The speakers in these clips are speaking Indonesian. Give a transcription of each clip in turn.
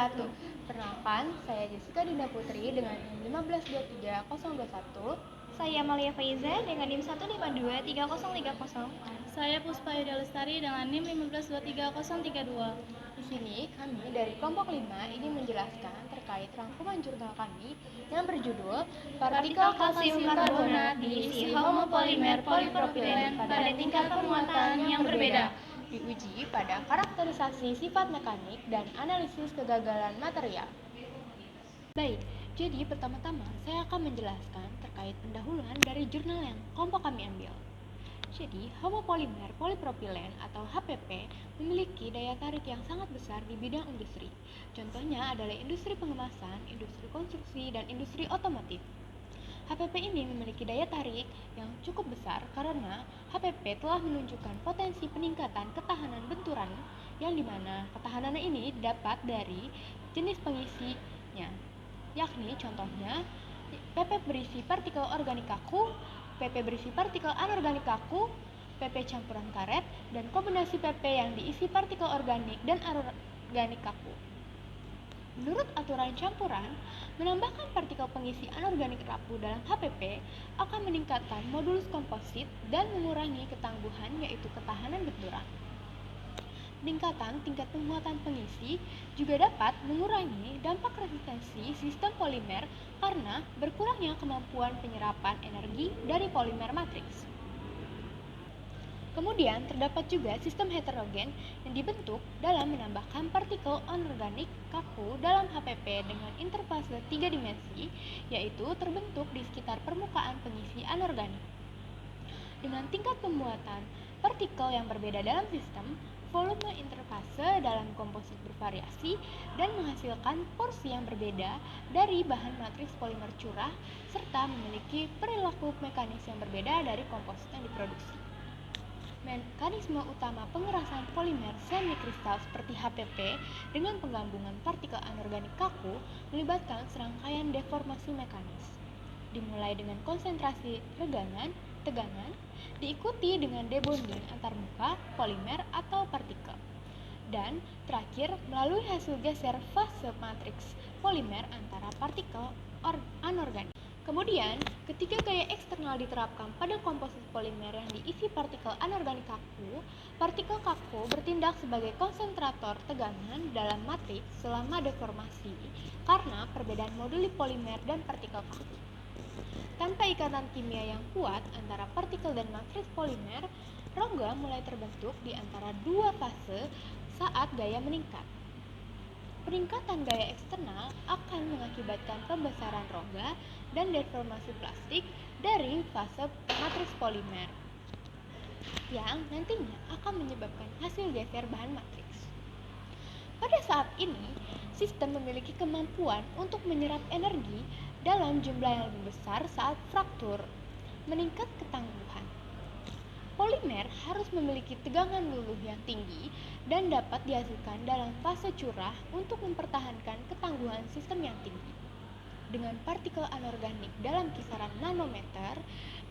wabarakatuh. Perkenalkan, saya Jessica Dinda Putri dengan NIM 1523021. Saya Amalia Faiza dengan NIM 1523030. Saya Puspa Ida Lestari dengan NIM 1523032. Di sini kami dari kelompok 5 ingin menjelaskan terkait rangkuman jurnal kami yang berjudul Partikel kalsium karbonat diisi homopolimer polipropilen pada tingkat pemuatan yang berbeda, diuji pada karakterisasi sifat mekanik dan analisis kegagalan material. Baik, jadi pertama-tama saya akan menjelaskan terkait pendahuluan dari jurnal yang kelompok kami ambil. Jadi, homopolimer polipropilen atau HPP memiliki daya tarik yang sangat besar di bidang industri. Contohnya adalah industri pengemasan, industri konstruksi, dan industri otomotif. HPP ini memiliki daya tarik yang cukup besar karena HPP telah menunjukkan potensi peningkatan ketahanan benturan yang dimana ketahanan ini dapat dari jenis pengisinya, yakni contohnya PP berisi partikel organik kaku, PP berisi partikel anorganik kaku, PP campuran karet, dan kombinasi PP yang diisi partikel organik dan anorganik kaku. Menurut aturan campuran, menambahkan partikel pengisi anorganik rapuh dalam HPP akan meningkatkan modulus komposit dan mengurangi ketangguhan yaitu ketahanan benturan. Peningkatan tingkat pemuatan pengisi juga dapat mengurangi dampak resistensi sistem polimer karena berkurangnya kemampuan penyerapan energi dari polimer matriks. Kemudian terdapat juga sistem heterogen yang dibentuk dalam menambahkan partikel anorganik kaku dalam HPP dengan interfase 3 dimensi, yaitu terbentuk di sekitar permukaan pengisi anorganik. Dengan tingkat pemuatan partikel yang berbeda dalam sistem, volume interfase dalam komposit bervariasi dan menghasilkan porsi yang berbeda dari bahan matriks polimer curah serta memiliki perilaku mekanis yang berbeda dari komposit yang diproduksi. Mekanisme utama pengerasan polimer semikristal seperti HPP dengan penggabungan partikel anorganik kaku melibatkan serangkaian deformasi mekanis, dimulai dengan konsentrasi tegangan, diikuti dengan debonding antarmuka polimer atau partikel, dan terakhir melalui hasil geser fase matriks polimer antara partikel anorganik. Kemudian, ketika gaya eksternal diterapkan pada komposit polimer yang diisi partikel anorganik kaku, partikel kaku bertindak sebagai konsentrator tegangan dalam matriks selama deformasi karena perbedaan moduli polimer dan partikel kaku. Tanpa ikatan kimia yang kuat antara partikel dan matriks polimer, rongga mulai terbentuk di antara dua fase saat gaya meningkat. Peningkatan gaya eksternal akan mengakibatkan pembesaran rongga dan deformasi plastik dari fase matriks polimer yang nantinya akan menyebabkan hasil geser bahan matriks. Pada saat ini, sistem memiliki kemampuan untuk menyerap energi dalam jumlah yang lebih besar saat fraktur, meningkat ketangguhan. Polimer harus memiliki tegangan luluh yang tinggi dan dapat dihasilkan dalam fase curah untuk mempertahankan ketangguhan sistem yang tinggi. Dengan partikel anorganik dalam kisaran nanometer,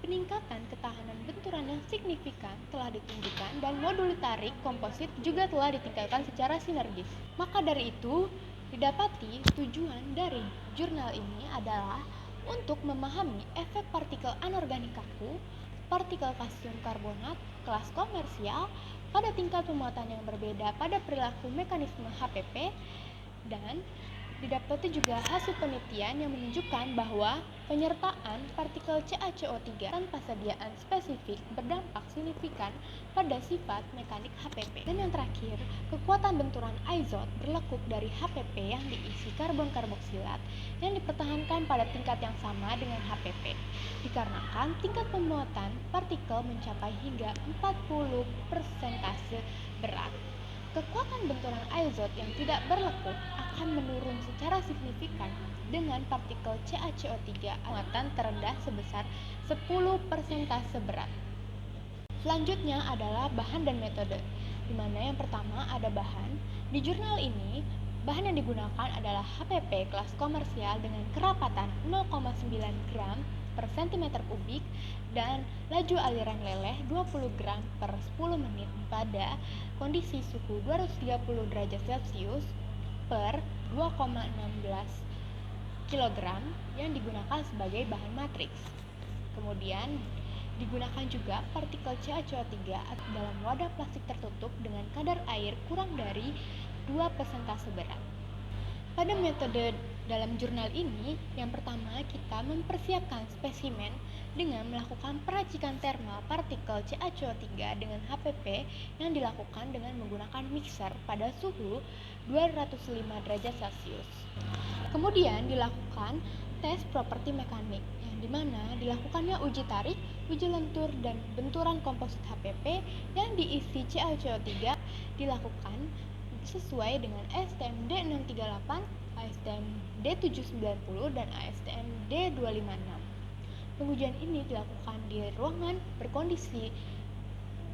peningkatan ketahanan benturan yang signifikan telah ditunjukkan dan modul tarik komposit juga telah ditingkatkan secara sinergis. Maka dari itu, didapati tujuan dari jurnal ini adalah untuk memahami efek partikel anorganik kaku, partikel kalsium karbonat kelas komersial pada tingkat pemuatan yang berbeda pada perilaku mekanisme HPP, dan didapati juga hasil penelitian yang menunjukkan bahwa penyertaan partikel CaCO3 tanpa sediaan spesifik berdampak signifikan pada sifat mekanik HPP. Dan yang terakhir, kekuatan benturan azot berlekuk dari HPP yang diisi karbon karboksilat yang dipertahankan pada tingkat yang sama dengan HPP, dikarenakan tingkat pemuatan partikel mencapai hingga 40% berat. Kekuatan benturan azot yang tidak berlekuk akan menurun secara signifikan dengan partikel CaCO3 muatan terendah sebesar 10% berat. Selanjutnya adalah bahan dan metode, di mana yang pertama ada bahan. Di jurnal ini, bahan yang digunakan adalah HPP kelas komersial dengan kerapatan 0,9 gram per cm kubik dan laju aliran leleh 20 gram per 10 menit pada kondisi suhu 230 derajat Celcius per 2,16 kg yang digunakan sebagai bahan matriks. Kemudian digunakan juga partikel CaCO3 dalam wadah plastik tertutup dengan kadar air kurang dari 2 persentase berat. Pada metode dalam jurnal ini, yang pertama kita mempersiapkan spesimen dengan melakukan peracikan termal partikel CaCO3 dengan HPP yang dilakukan dengan menggunakan mixer pada suhu 205 derajat Celcius. Kemudian dilakukan tes properti mekanik, yang dimana dilakukannya uji tarik, uji lentur, dan benturan komposit HPP yang diisi CaCO3 dilakukan sesuai dengan ASTM D638, ASTM D790, dan ASTM D256. Pengujian ini dilakukan di ruangan berkondisi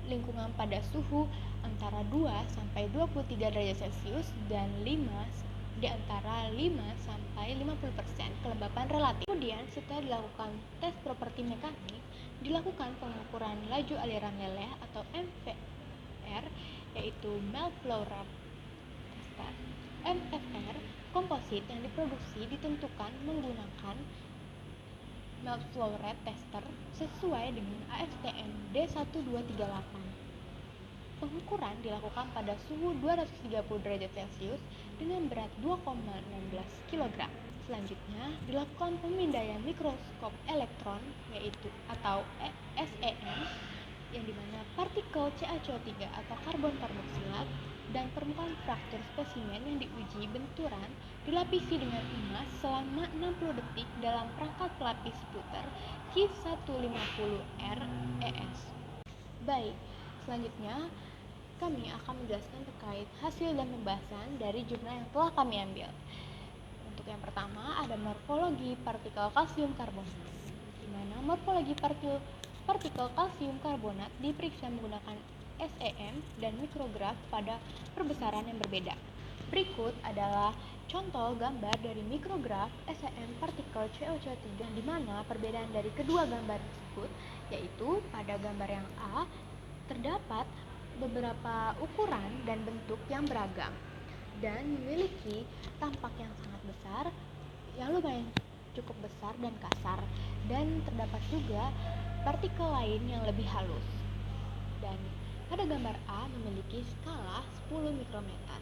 lingkungan pada suhu antara 2 sampai 23 derajat Celcius dan 5 di antara 5 sampai 50% kelembapan relatif. Kemudian setelah dilakukan tes properti mekanik, dilakukan pengukuran laju aliran leleh atau MFR, yaitu melt flow rate tester. MFR komposit yang diproduksi ditentukan menggunakan melt flow rate tester sesuai dengan ASTM D1238. Pengukuran dilakukan pada suhu 230 derajat Celcius dengan berat 2,16 kg. Selanjutnya dilakukan pemindaian mikroskop elektron, yaitu atau SEM, yang dimana partikel CaCO3 atau karbon karboksilat dan permukaan fraktur spesimen yang diuji benturan dilapisi dengan emas selama 60 detik dalam perangkat pelapis puter Q150RES. Baik, selanjutnya kami akan menjelaskan terkait hasil dan pembahasan dari jurnal yang telah kami ambil. Untuk yang pertama ada morfologi partikel kalsium karbonat, di mana morfologi partikel kalsium karbonat diperiksa menggunakan SEM dan mikrograf pada perbesaran yang berbeda. Berikut adalah contoh gambar dari mikrograf SEM partikel CaCO3, di mana perbedaan dari kedua gambar tersebut yaitu pada gambar yang A terdapat beberapa ukuran dan bentuk yang beragam dan memiliki tampak yang sangat besar, yang lumayan cukup besar dan kasar, dan terdapat juga partikel lain yang lebih halus. Dan pada gambar A memiliki skala 10 mikrometer,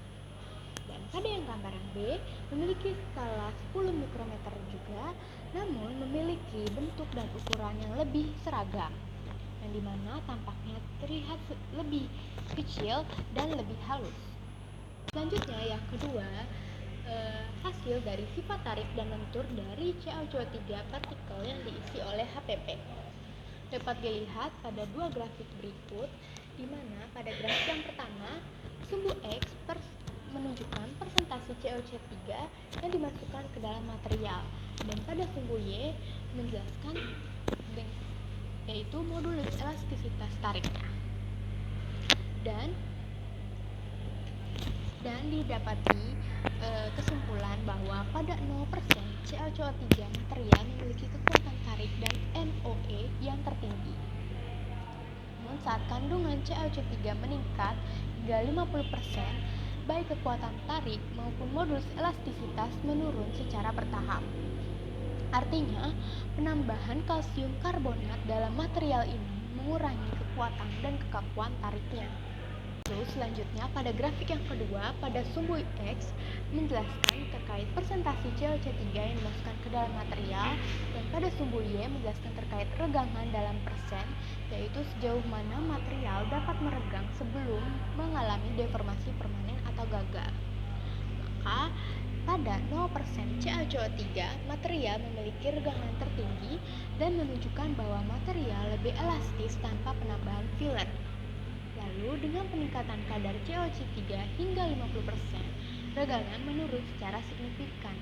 dan pada yang gambar yang B memiliki skala 10 mikrometer juga, namun memiliki bentuk dan ukuran yang lebih seragam, yang dimana tampaknya terlihat lebih kecil dan lebih halus. Selanjutnya yang kedua, hasil dari sifat tarik dan lentur dari CaCO3 partikel yang diisi oleh HPP dapat dilihat pada dua grafik berikut, di mana pada grafik yang pertama sumbu X menunjukkan persentase CaCO3 yang dimasukkan ke dalam material, dan pada sumbu Y menjelaskan yaitu modulus elastisitas tariknya. Dan didapati kesimpulan bahwa pada 0% CaCO3 material memiliki kekuatan tarik dan MOE yang tertinggi. Namun saat kandungan CaCO3 meningkat hingga 50%, baik kekuatan tarik maupun modulus elastisitas menurun secara bertahap. Artinya, penambahan kalsium karbonat dalam material ini mengurangi kekuatan dan kekakuan tariknya. Lalu selanjutnya pada grafik yang kedua, pada sumbu X menjelaskan terkait persentase CaCO3 yang dimasukkan ke dalam material, dan pada sumbu Y menjelaskan terkait regangan dalam persen, yaitu sejauh mana material dapat meregang sebelum mengalami deformasi permanen atau gagal. Maka pada 0% CaCO3, material memiliki regangan tertinggi dan menunjukkan bahwa material lebih elastis tanpa penambahan filler. Lalu dengan peningkatan kadar CaCO3 hingga 50%, regangan menurun secara signifikan,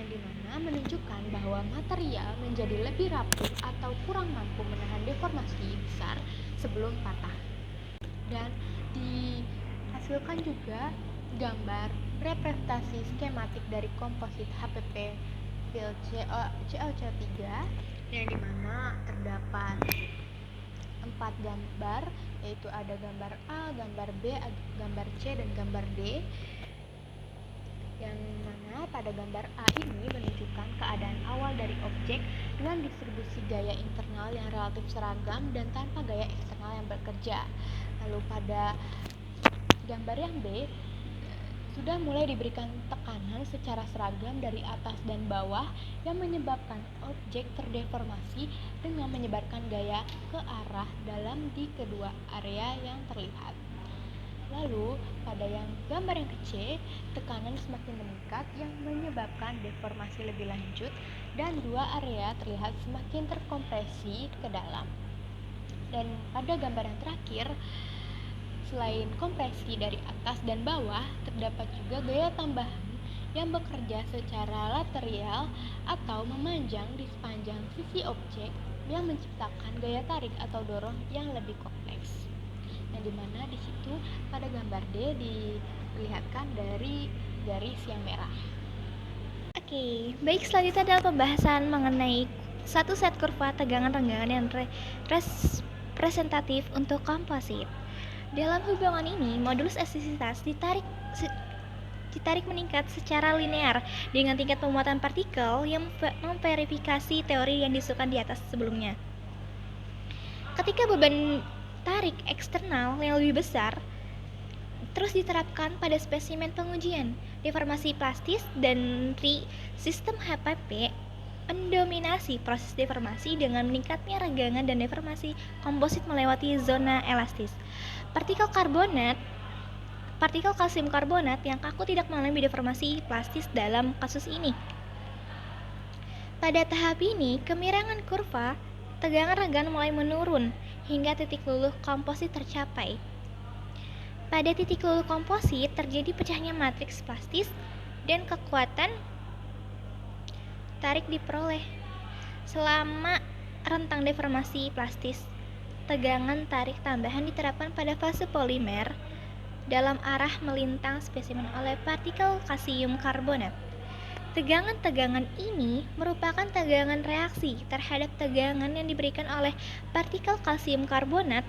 yang dimana menunjukkan bahwa material menjadi lebih rapuh atau kurang mampu menahan deformasi besar sebelum patah. Dan dihasilkan juga gambar representasi skematik dari komposit HPP pil CaCO3, yang dimana terdapat 4 gambar, yaitu ada gambar A, gambar B, gambar C, dan gambar D. yang mana pada gambar A ini menunjukkan keadaan awal dari objek dengan distribusi gaya internal yang relatif seragam dan tanpa gaya eksternal yang bekerja. Lalu pada gambar yang B sudah mulai diberikan tekanan secara seragam dari atas dan bawah yang menyebabkan objek terdeformasi dengan menyebarkan gaya ke arah dalam di kedua area yang terlihat. Lalu, pada yang gambar yang C, tekanan semakin meningkat yang menyebabkan deformasi lebih lanjut dan dua area terlihat semakin terkompresi ke dalam. Dan pada gambar yang terakhir, selain kompresi dari atas dan bawah, terdapat juga gaya tambahan yang bekerja secara lateral atau memanjang di sepanjang sisi objek yang menciptakan gaya tarik atau dorong yang lebih kompleks. Yang dimana di situ pada gambar D diperlihatkan dari garis yang merah. Oke, baik, selanjutnya adalah pembahasan mengenai satu set kurva tegangan renggangan yang representatif untuk komposit. Dalam hubungan ini, modulus elastisitas ditarik meningkat secara linear dengan tingkat pemuatan partikel yang memverifikasi teori yang disusun di atas sebelumnya. Ketika beban tarik eksternal yang lebih besar terus diterapkan pada spesimen pengujian, deformasi plastis dan sistem HPP mendominasi proses deformasi dengan meningkatnya renggangan dan deformasi komposit melewati zona elastis. Partikel kalsium karbonat yang kaku tidak mengalami deformasi plastis dalam kasus ini. Pada tahap ini, kemiringan kurva tegangan renggangan mulai menurun hingga titik luluh komposit tercapai. Pada titik luluh komposit terjadi pecahnya matriks plastis dan kekuatan tarik diperoleh. Selama rentang deformasi plastis, tegangan tarik tambahan diterapkan pada fase polimer dalam arah melintang spesimen oleh partikel kalsium karbonat. Tegangan-tegangan ini merupakan tegangan reaksi terhadap tegangan yang diberikan oleh partikel kalsium karbonat.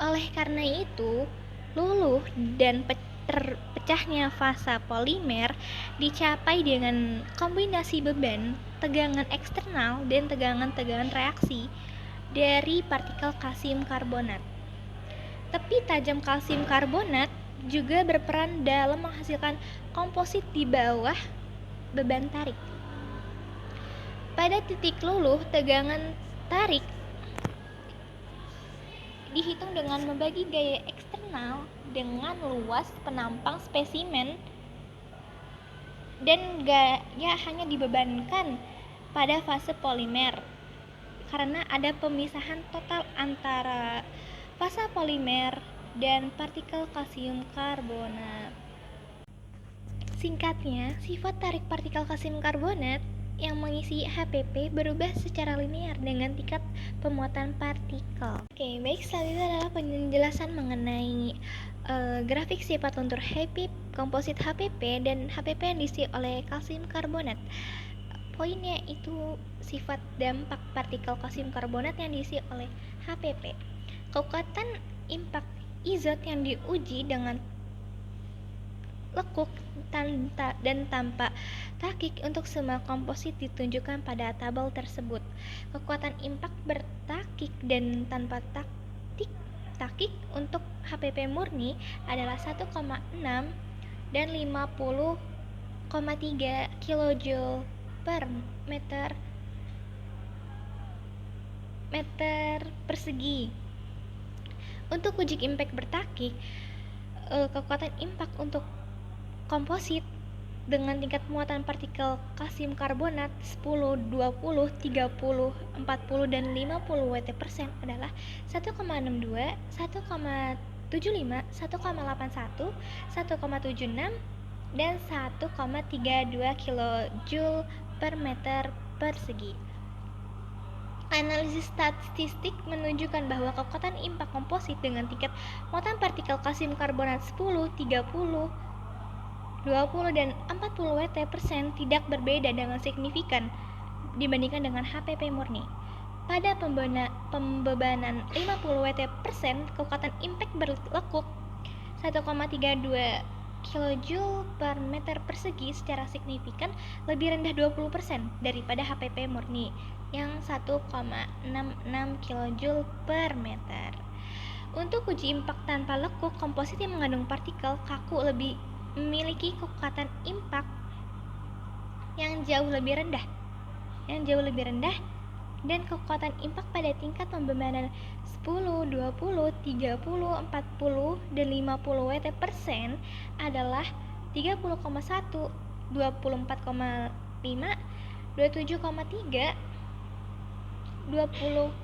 Oleh karena itu, luluh dan pecahnya fasa polimer dicapai dengan kombinasi beban, tegangan eksternal, dan tegangan-tegangan reaksi dari partikel kalsium karbonat. Tepi tajam kalsium karbonat juga berperan dalam menghasilkan komposit di bawah beban tarik. Pada titik luluh, tegangan tarik dihitung dengan membagi gaya eksternal dengan luas penampang spesimen dan gaya hanya dibebankan pada fase polimer karena ada pemisahan total antara fase polimer dan partikel kalsium karbonat. Singkatnya, sifat tarik partikel kalsium karbonat yang mengisi HPP berubah secara linear dengan tingkat pemuatan partikel. Oke, baik, selanjutnya adalah penjelasan mengenai grafik sifat luntur komposit HPP dan HPP yang diisi oleh kalsium karbonat. Poinnya itu sifat dampak partikel kalsium karbonat yang diisi oleh HPP. Kekuatan impak izot yang diuji dengan lekuk dan tanpa takik untuk semua komposit ditunjukkan pada tabel tersebut. Kekuatan impak bertakik dan tanpa takik untuk HPP murni adalah 1,6 dan 50,3 kJ per meter persegi. Untuk uji impact bertakik, kekuatan impact untuk komposit dengan tingkat muatan partikel kalsium karbonat 10, 20, 30, 40, dan 50 Wt% adalah 1,62, 1,75, 1,81, 1,76, dan 1,32 kJ per meter persegi. Analisis statistik menunjukkan bahwa kekuatan impak komposit dengan tingkat muatan partikel kalsium karbonat 10, 30, 20, dan 40 Wt% tidak berbeda dengan signifikan dibandingkan dengan HPP murni. Pada pembebanan 50 Wt%, kekuatan impact berlekuk 1,32 kJ kJ per meter persegi secara signifikan lebih rendah 20% daripada HPP murni yang 1,66 kJ per meter. Untuk uji impak tanpa lekuk, komposit yang mengandung partikel kaku memiliki kekuatan impak yang jauh lebih rendah dan kekuatan impak pada tingkat pembebanan 10, 20, 30, 40, dan 50 Wt% adalah 30,1, 24,5, 27,3, 20,1,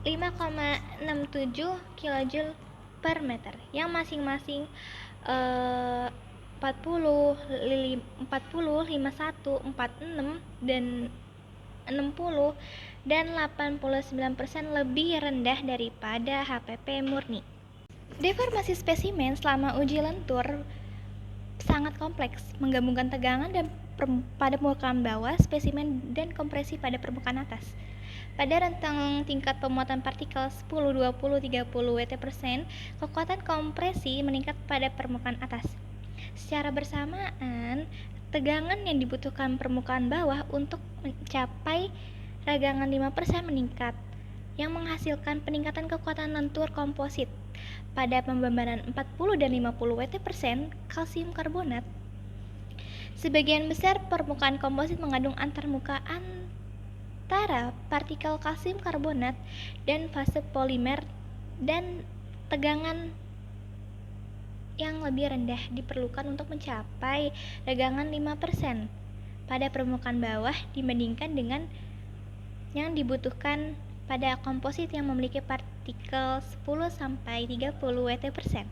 5,67 kJ per meter yang masing-masing 40, 51, 46, dan 60 dan 89% lebih rendah daripada HPP murni. Deformasi spesimen selama uji lentur sangat kompleks, menggabungkan tegangan pada permukaan bawah spesimen dan kompresi pada permukaan atas. Pada rentang tingkat pemuatan partikel 10, 20, 30 Wt%, kekuatan kompresi meningkat pada permukaan atas. Secara bersamaan, tegangan yang dibutuhkan permukaan bawah untuk mencapai ragangan 5% meningkat, yang menghasilkan peningkatan kekuatan lentur komposit. Pada pembebanan 40 dan 50 Wt% kalsium karbonat, sebagian besar permukaan komposit mengandung antarmuka antara partikel kalsium karbonat dan fase polimer, dan tegangan yang lebih rendah diperlukan untuk mencapai ragangan 5% pada permukaan bawah dibandingkan dengan yang dibutuhkan pada komposit yang memiliki partikel 10-30 Wt%,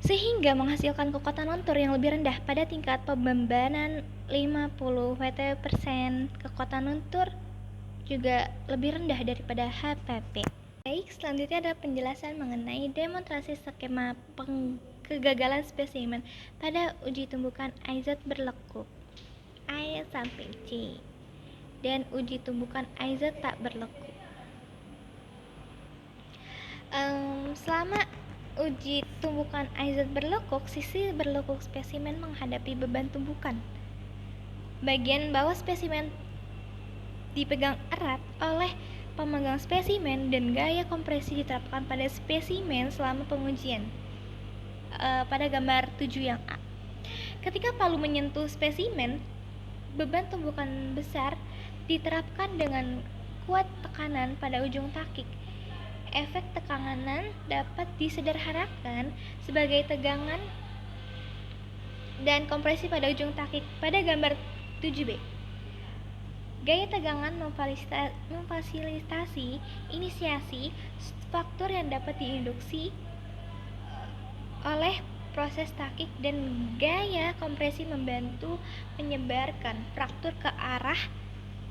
sehingga menghasilkan kekuatan lentur yang lebih rendah pada tingkat pembebanan 50 Wt%. Kekuatan lentur juga lebih rendah daripada HPP. Baik, selanjutnya adalah penjelasan mengenai demonstrasi skema kegagalan spesimen pada uji tumbukan azot berlekuk A sampai C dan uji tumbukan azot tak berlekuk. Selama uji tumbukan azot berlekuk, sisi berlekuk spesimen menghadapi beban tumbukan. Bagian bawah spesimen dipegang erat oleh pemegang spesimen dan gaya kompresi diterapkan pada spesimen selama pengujian. Pada gambar 7 yang A. Ketika palu menyentuh spesimen, beban tumbukan besar diterapkan dengan kuat tekanan pada ujung takik. Efek tekanan dapat disederhanakan sebagai tegangan dan kompresi pada ujung takik pada gambar 7B. Gaya tegangan memfasilitasi inisiasi faktor yang dapat diinduksi oleh proses takik, dan gaya kompresi membantu menyebarkan fraktur ke arah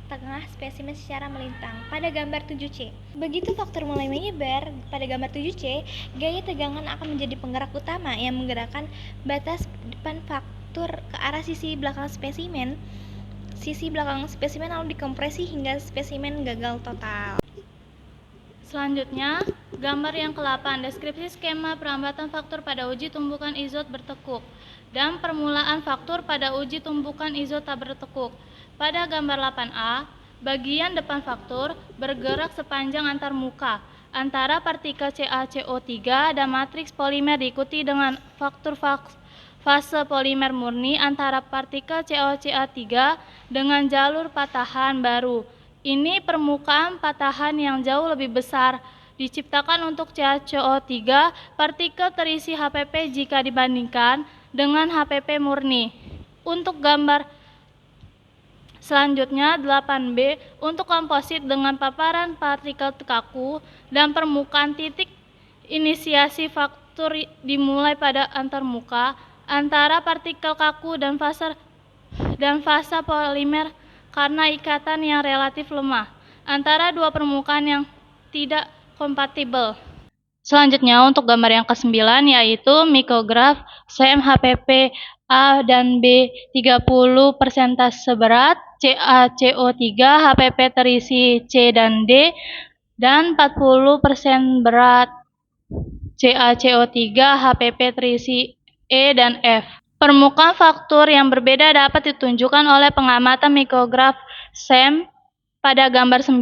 tengah spesimen secara melintang pada gambar 7C. Begitu faktor mulai menyebar pada gambar 7C, gaya tegangan akan menjadi penggerak utama yang menggerakkan batas depan faktur ke arah sisi belakang spesimen. Sisi belakang spesimen lalu dikompresi hingga spesimen gagal total. Selanjutnya, gambar yang ke-8, deskripsi skema perlambatan faktor pada uji tumbukan izot bertekuk dan permulaan faktor pada uji tumbukan izot tak bertekuk. Pada gambar 8A, bagian depan faktor bergerak sepanjang antarmuka antara partikel CaCO3 dan matriks polimer, diikuti dengan faktor fase polimer murni antara partikel CaCO3 dengan jalur patahan baru. Ini permukaan patahan yang jauh lebih besar diciptakan untuk CaCO3 partikel terisi HPP jika dibandingkan dengan HPP murni. Untuk gambar selanjutnya 8B, untuk komposit dengan paparan partikel kaku dan permukaan titik inisiasi faktor dimulai pada antarmuka antara partikel kaku dan fase polimer karena ikatan yang relatif lemah antara dua permukaan yang tidak kompatibel. Selanjutnya untuk gambar yang ke-9 yaitu mikrograf CMHPP A dan B 30 persentase berat, CaCO3 HPP terisi C dan D, dan 40% berat CaCO3, HPP terisi E dan F. Permukaan faktor yang berbeda dapat ditunjukkan oleh pengamatan mikrograf SEM pada gambar 9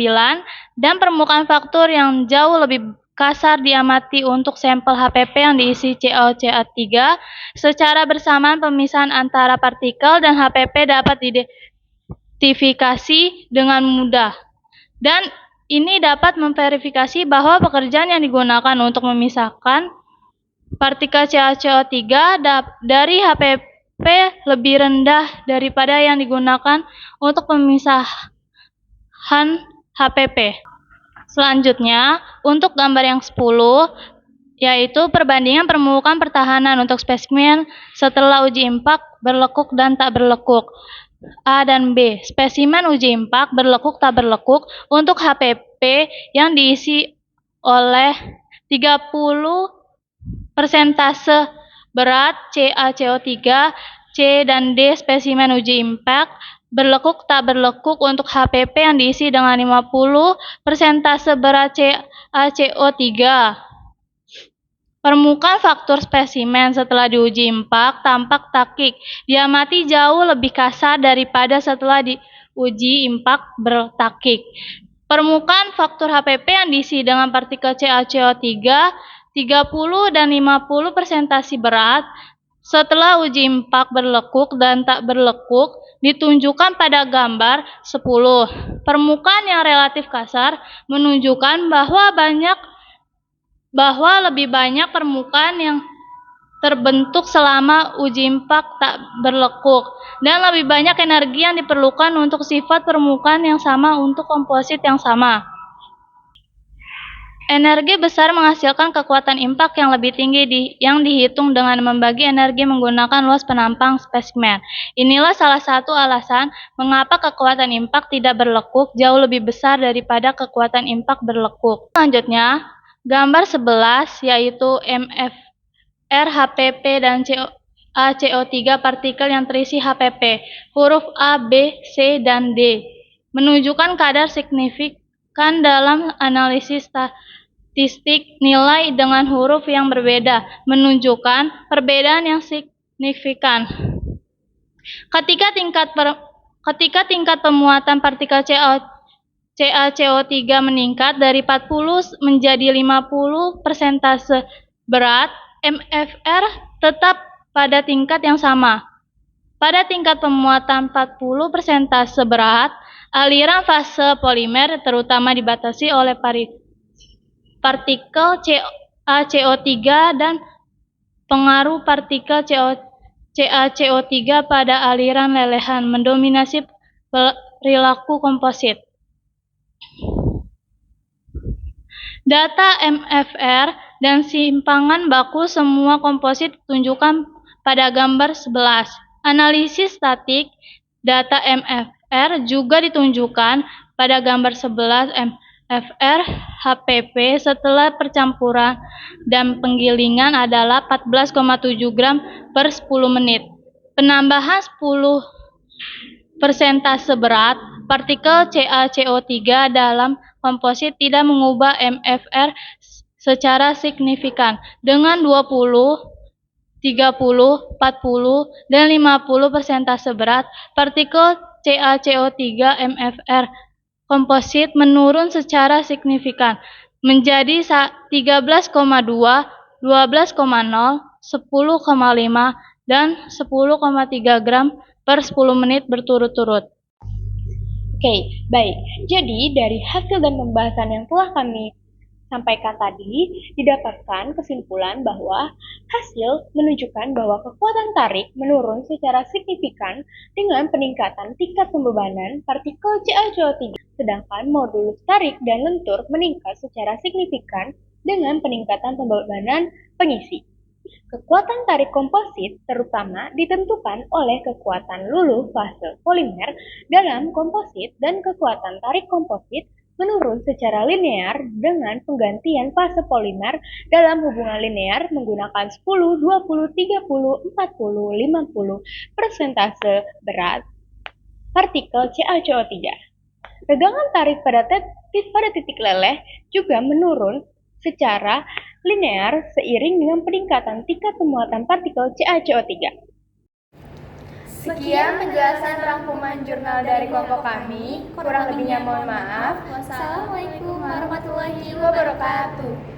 dan permukaan faktor yang jauh lebih kasar diamati untuk sampel HPP yang diisi CaCO3. Secara bersamaan pemisahan antara partikel dan HPP dapat diidentifikasi dengan mudah. Dan ini dapat memverifikasi bahwa pekerjaan yang digunakan untuk memisahkan partikel CaCO3 dari HPP lebih rendah daripada yang digunakan untuk pemisahan HPP. Selanjutnya, untuk gambar yang 10, yaitu perbandingan permukaan pertahanan untuk spesimen setelah uji impak berlekuk dan tak berlekuk. A dan B. Spesimen uji impak berlekuk tak berlekuk untuk HPP yang diisi oleh 30 persentase berat CaCO3, C dan D. Spesimen uji impak berlekuk tak berlekuk untuk HPP yang diisi dengan 50 persentase berat CaCO3. Permukaan faktor spesimen setelah diuji impak tampak takik, diamati jauh lebih kasar daripada setelah diuji impak bertakik. Permukaan faktor HPP yang diisi dengan partikel CaCO3 30 dan 50 persentase berat setelah uji impak berlekuk dan tak berlekuk ditunjukkan pada gambar 10. Permukaan yang relatif kasar menunjukkan bahwa lebih banyak permukaan yang terbentuk selama uji impak tak berlekuk, dan lebih banyak energi yang diperlukan untuk sifat permukaan yang sama untuk komposit yang sama. Energi besar menghasilkan kekuatan impak yang lebih tinggi yang dihitung dengan membagi energi menggunakan luas penampang spesimen. Inilah salah satu alasan mengapa kekuatan impak tidak berlekuk jauh lebih besar daripada kekuatan impak berlekuk. Selanjutnya, gambar 11 yaitu MFR, HPP, dan CaCO3 partikel yang terisi HPP, huruf A, B, C, dan D, menunjukkan kadar signifikan dalam analisis statistik nilai dengan huruf yang berbeda, menunjukkan perbedaan yang signifikan. Ketika tingkat pemuatan partikel CaCO3 meningkat dari 40 menjadi 50 persentase berat, MFR tetap pada tingkat yang sama. Pada tingkat pemuatan 40 persentase berat, aliran fase polimer terutama dibatasi oleh partikel CaCO3 dan pengaruh partikel CaCO3 pada aliran lelehan mendominasi perilaku komposit. Data MFR dan simpangan baku semua komposit ditunjukkan pada gambar 11. Analisis statik data MFR juga ditunjukkan pada gambar 11. MFR HPP setelah percampuran dan penggilingan adalah 14,7 gram per 10 menit. Penambahan 10 persentase berat partikel CaCO3 dalam komposit tidak mengubah MFR secara signifikan. Dengan 20, 30, 40, dan 50 persentase berat, partikel CaCO3 MFR komposit menurun secara signifikan menjadi 13,2, 12,0, 10,5, dan 10,3 gram per 10 menit berturut-turut. Oke, baik. Jadi, dari hasil dan pembahasan yang telah kami sampaikan tadi, didapatkan kesimpulan bahwa hasil menunjukkan bahwa kekuatan tarik menurun secara signifikan dengan peningkatan tingkat pembebanan partikel CaCO3, sedangkan modulus tarik dan lentur meningkat secara signifikan dengan peningkatan pembebanan pengisi. Kekuatan tarik komposit terutama ditentukan oleh kekuatan luluh fase polimer dalam komposit, dan kekuatan tarik komposit menurun secara linear dengan penggantian fase polimer dalam hubungan linear menggunakan 10, 20, 30, 40, 50 persentase berat partikel CaCO3. Tegangan tarik pada titik leleh juga menurun secara linear seiring dengan peningkatan tingkat pemuatan partikel CaCO3. Sekian penjelasan rangkuman jurnal dari kelompok kami. Kurang lebihnya mohon maaf. Wassalamualaikum warahmatullahi wabarakatuh.